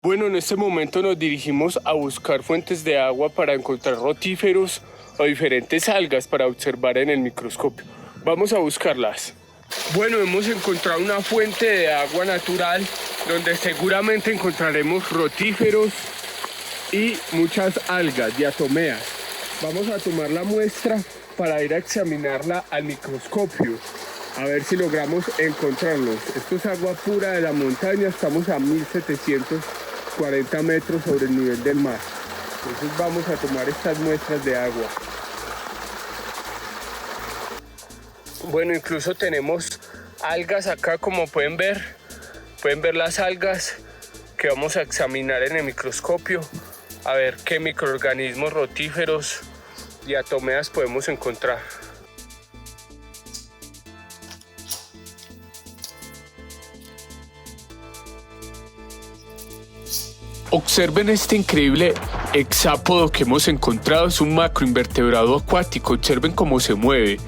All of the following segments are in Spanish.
Bueno, en este momento nos dirigimos a buscar fuentes de agua para encontrar rotíferos o diferentes algas para observar en el microscopio. Vamos a buscarlas. Bueno, hemos encontrado una fuente de agua natural donde seguramente encontraremos rotíferos y muchas algas, diatomeas. Vamos a tomar la muestra para ir a examinarla al microscopio, a ver si logramos encontrarlos. Esto es agua pura de la montaña, estamos a 1740 metros sobre el nivel del mar. Entonces vamos a tomar estas muestras de agua. Bueno, incluso tenemos algas acá, como pueden ver las algas que vamos a examinar en el microscopio, a ver qué microorganismos rotíferos, diatomeas podemos encontrar. Observen este increíble hexápodo que hemos encontrado. Es un macroinvertebrado acuático. Observen cómo se mueve.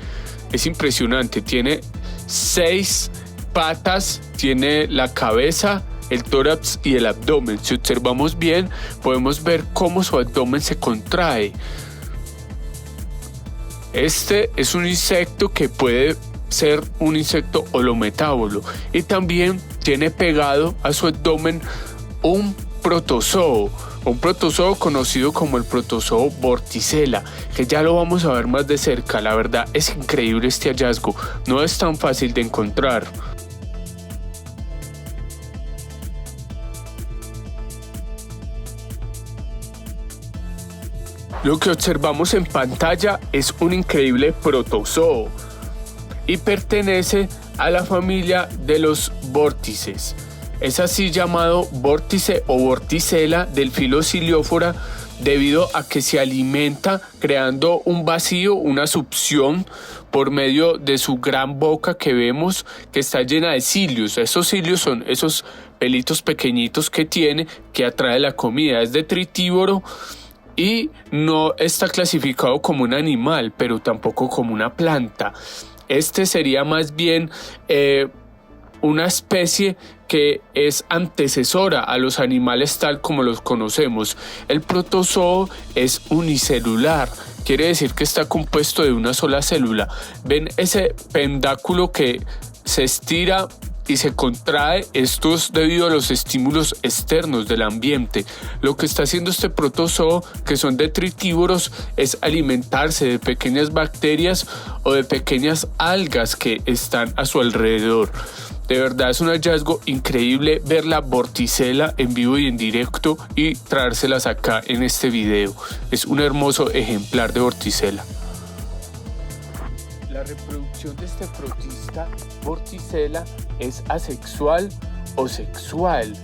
Es impresionante. Tiene 6 patas, tiene la cabeza, el tórax y el abdomen. Si observamos bien, podemos ver cómo su abdomen se contrae. Este es un insecto que puede ser un insecto holometábolo y también tiene pegado a su abdomen un protozoo conocido como el protozoo Vorticella, que ya lo vamos a ver más de cerca. La verdad es increíble este hallazgo, no es tan fácil de encontrar. Lo que observamos en pantalla es un increíble protozoo y pertenece a la familia de los vórtices. Es así llamado vórtice o vorticela del filo Ciliophora debido a que se alimenta creando un vacío, una succión por medio de su gran boca que vemos que está llena de cilios. Esos cilios son esos pelitos pequeñitos que tiene que atrae la comida. Es detritívoro y no está clasificado como un animal, pero tampoco como una planta. Este sería más bien una especie que es antecesora a los animales tal como los conocemos. El protozoo es unicelular, quiere decir que está compuesto de una sola célula. ¿Ven ese pentáculo que se estira y se contrae? Esto es debido a los estímulos externos del ambiente. Lo que está haciendo este protozoo, que son detritívoros, es alimentarse de pequeñas bacterias o de pequeñas algas que están a su alrededor. De verdad es un hallazgo increíble ver la vorticela en vivo y en directo y traérselas acá en este video. Es un hermoso ejemplar de vorticela. La reproducción de este protista vorticela es asexual o sexual,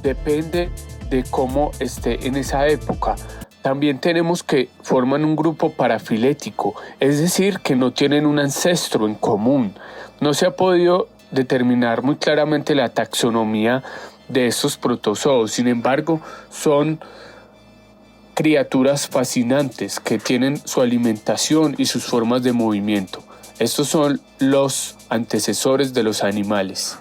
depende de cómo esté en esa época. También tenemos que forman un grupo parafilético, es decir, que no tienen un ancestro en común. No se ha podido determinar muy claramente la taxonomía de estos protozoos, sin embargo, son criaturas fascinantes que tienen su alimentación y sus formas de movimiento. Estos son los antecesores de los animales.